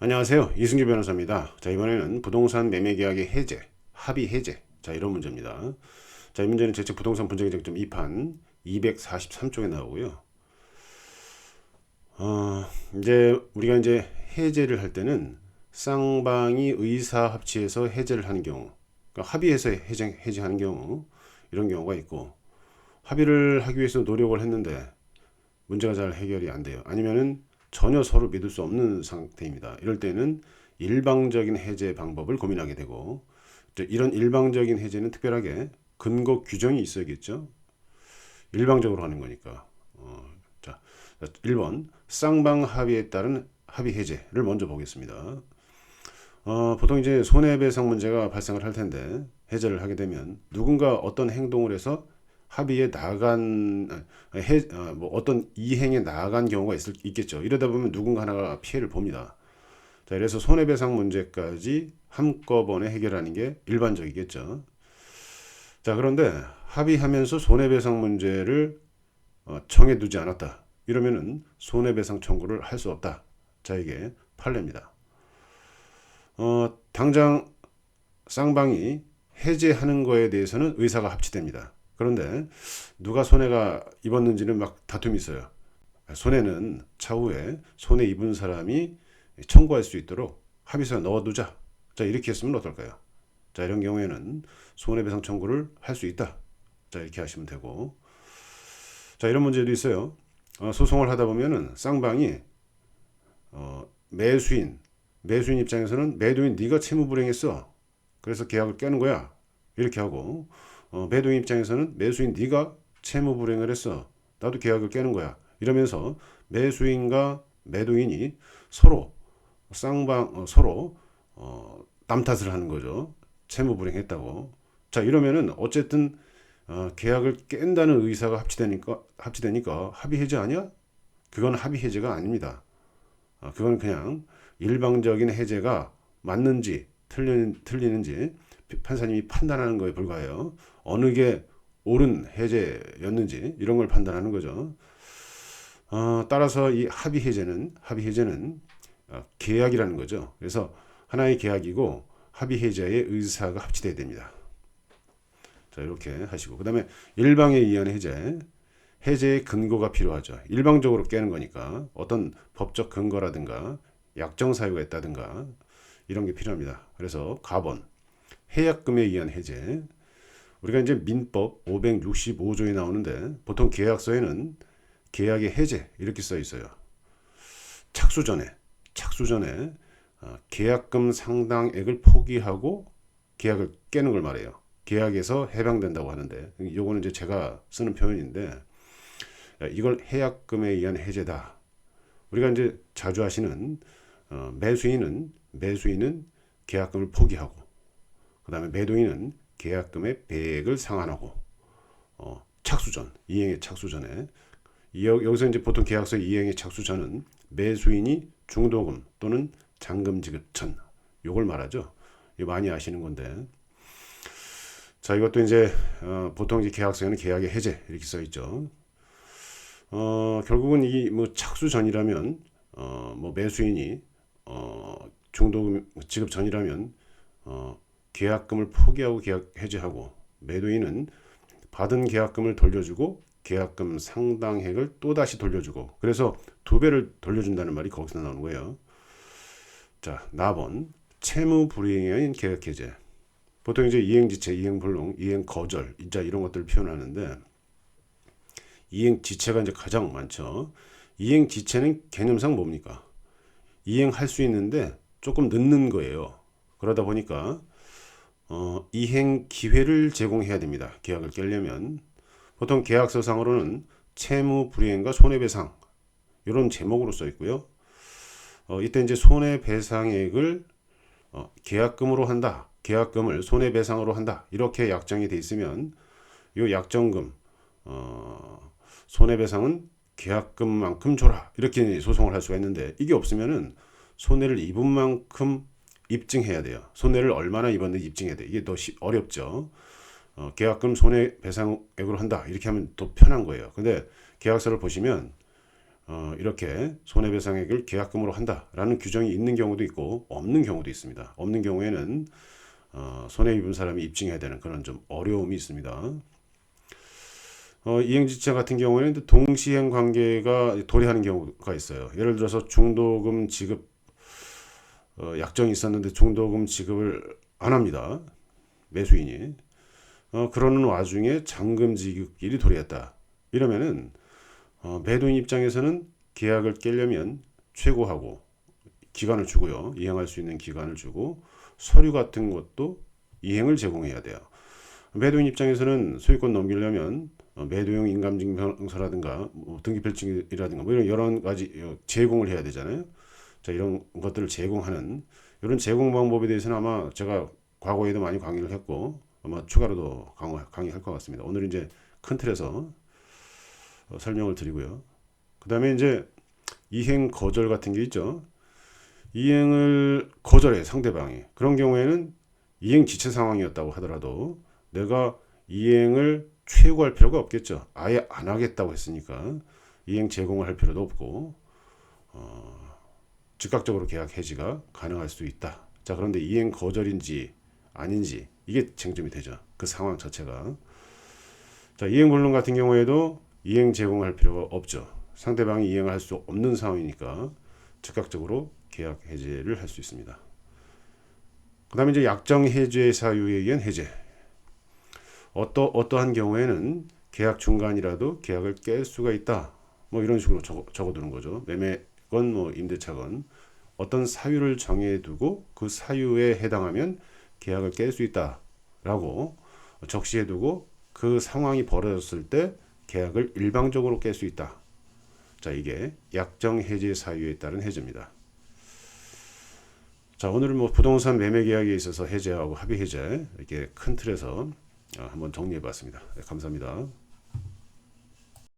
안녕하세요. 이승규 변호사입니다. 자, 이번에는 부동산 매매 계약의 해제, 합의 해제. 자, 이런 문제입니다. 자, 이 문제는 제책 부동산 분쟁의 쟁점 2판 243쪽에 나오고요. 이제 우리가 이제 해제를 할 때는 쌍방이 의사 합치해서 해제를 하는 경우, 그러니까 합의해서 해제하는 경우, 이런 경우가 있고, 합의를 하기 위해서 노력을 했는데 문제가 잘 해결이 안 돼요. 아니면은 전혀 서로 믿을 수 없는 상태입니다. 이럴 때는 일방적인 해제 방법을 고민하게 되고, 이런 일방적인 해제는 특별하게 근거 규정이 있어야겠죠. 일방적으로 하는 거니까. 자, 1번 쌍방 합의에 따른 합의 해제를 먼저 보겠습니다. 보통 이제 손해배상 문제가 발생을 할 텐데 해제를 하게 되면 누군가 어떤 행동을 해서 합의에 나간 뭐 어떤 이행에 나간 경우가 있겠죠. 이러다 보면 누군가 하나가 피해를 봅니다. 자, 그래서 손해배상 문제까지 한꺼번에 해결하는 게 일반적이겠죠. 자, 그런데 합의하면서 손해배상 문제를 정해두지 않았다. 이러면은 손해배상 청구를 할 수 없다. 자, 이게 판례입니다. 당장 쌍방이 해제하는 거에 대해서는 의사가 합치됩니다. 그런데 누가 손해가 입었는지는 막 다툼이 있어요. 손해는 차후에 손해 입은 사람이 청구할 수 있도록 합의서에 넣어두자. 자, 이렇게 했으면 어떨까요? 자, 이런 경우에는 손해배상 청구를 할 수 있다. 자, 이렇게 하시면 되고. 자, 이런 문제도 있어요. 소송을 하다 보면은 쌍방이 매수인 입장에서는 매도인 네가 채무 불이행했어. 그래서 계약을 깨는 거야. 이렇게 하고 매도인 입장에서는 매수인 네가 채무 불이행을 했어. 나도 계약을 깨는 거야. 이러면서 매수인과 매도인이 서로 서로 남 탓을 하는 거죠. 채무 불이행했다고. 자, 이러면은 어쨌든 계약을 깬다는 의사가 합치되니까 합의 해제 아니야? 그건 합의 해제가 아닙니다. 그건 그냥 일방적인 해제가 맞는지 틀리는지 판사님이 판단하는 거에 불과해요. 어느 게 옳은 해제였는지 이런 걸 판단하는 거죠. 따라서 이 합의 해제는 계약이라는 거죠. 그래서 하나의 계약이고 합의 해제의 의사가 합치돼야 됩니다. 자, 이렇게 하시고 그 다음에 일방에 의한 해제의 근거가 필요하죠. 일방적으로 깨는 거니까 어떤 법적 근거라든가 약정 사유가 있다든가 이런 게 필요합니다. 그래서 가번 해약금에 의한 해제. 우리가 이제 민법 565조에 나오는데 보통 계약서에는 계약의 해제 이렇게 써 있어요. 착수 전에 계약금 상당액을 포기하고 계약을 깨는 걸 말해요. 계약에서 해방된다고 하는데 요거는 이제 제가 쓰는 표현인데 이걸 해약금에 의한 해제다. 우리가 이제 자주 하시는 매수인은 계약금을 포기하고 그 다음에 매도인은 계약금의 배액을 상환하고 착수전 이행의 착수전에 여기서 이제 보통 계약서 이행의 착수전은 매수인이 중도금 또는 잔금 지급 전 요걸 말하죠. 이거 많이 아시는 건데 자, 이것도 이제 보통 이제 계약서에는 계약의 해제 이렇게 써 있죠. 결국은 이 뭐 착수 전이라면 뭐 매수인이 중도금 지급 전이라면 계약금을 포기하고 계약 해지하고 매도인은 받은 계약금을 돌려주고 계약금 상당액을 또다시 돌려주고 그래서 두 배를 돌려준다는 말이 거기서 나오는 거예요. 자, 나번 채무 불이행인 계약 해제. 보통 이제 이행지체, 이행불능, 이행거절, 이자 이런 것들을 표현하는데 이행지체가 이제 가장 많죠. 이행지체는 개념상 뭡니까? 이행할 수 있는데 조금 늦는 거예요. 그러다 보니까 이행 기회를 제공해야 됩니다. 계약을 깨려면 보통 계약서상으로는 채무 불이행과 손해배상 이런 제목으로 써 있고요. 이때 이제 손해배상액을 계약금으로 한다. 계약금을 손해배상으로 한다. 이렇게 약정이 돼 있으면 이 약정금 손해배상은 계약금만큼 줘라. 이렇게 소송을 할 수가 있는데 이게 없으면은 손해를 입은 만큼 입증해야 돼요. 손해를 얼마나 입었는지 입증해야 돼. 이게 더 어렵죠. 계약금 손해배상액으로 한다. 이렇게 하면 더 편한 거예요. 근데 계약서를 보시면 이렇게 손해배상액을 계약금으로 한다라는 규정이 있는 경우도 있고 없는 경우도 있습니다. 없는 경우에는 손해 입은 사람이 입증해야 되는 그런 좀 어려움이 있습니다. 이행지체 같은 경우에는 동시행 관계가 도래하는 경우가 있어요. 예를 들어서 중도금 지급 약정이 있었는데 중도금 지급을 안 합니다. 매수인이. 그러는 와중에 잔금 지급일이 도래했다. 이러면은 매도인 입장에서는 계약을 깨려면 최고하고 기간을 주고요. 이행할 수 있는 기간을 주고 서류 같은 것도 이행을 제공해야 돼요. 매도인 입장에서는 소유권 넘기려면 매도용 인감증명서라든가 등기필증이라든가 뭐 이런 여러 가지 제공을 해야 되잖아요. 자, 이런 것들을 제공하는 이런 제공 방법에 대해서는 아마 제가 과거에도 많이 강의를 했고 아마 추가로도 강의할 것 같습니다. 오늘 이제 큰 틀에서 설명을 드리고요. 그 다음에 이제 이행 거절 같은 게 있죠. 이행을 거절해 상대방이. 그런 경우에는 이행 지체 상황이었다고 하더라도 내가 이행을 최고할 필요가 없겠죠. 아예 안 하겠다고 했으니까 이행 제공을 할 필요도 없고 즉각적으로 계약 해지가 가능할 수 있다. 자, 그런데 이행 거절인지 아닌지 이게 쟁점이 되죠. 그 상황 자체가. 자, 이행 불능 같은 경우에도 이행 제공할 필요가 없죠. 상대방이 이행을 할 수 없는 상황이니까 즉각적으로 계약 해제를 할 수 있습니다. 그 다음에 이제 약정 해제 사유에 의한 해제. 어떠한 경우에는 계약 중간이라도 계약을 깰 수가 있다. 뭐 이런 식으로 적어두는 거죠. 매매건 뭐 임대차건 어떤 사유를 정해두고 그 사유에 해당하면 계약을 깰 수 있다라고 적시해두고 그 상황이 벌어졌을 때 계약을 일방적으로 깰 수 있다. 자, 이게 약정 해제 사유에 따른 해제입니다. 자, 오늘은 뭐 부동산 매매 계약에 있어서 해제하고 합의 해제 이렇게 큰 틀에서 한번 정리해 봤습니다. 네, 감사합니다.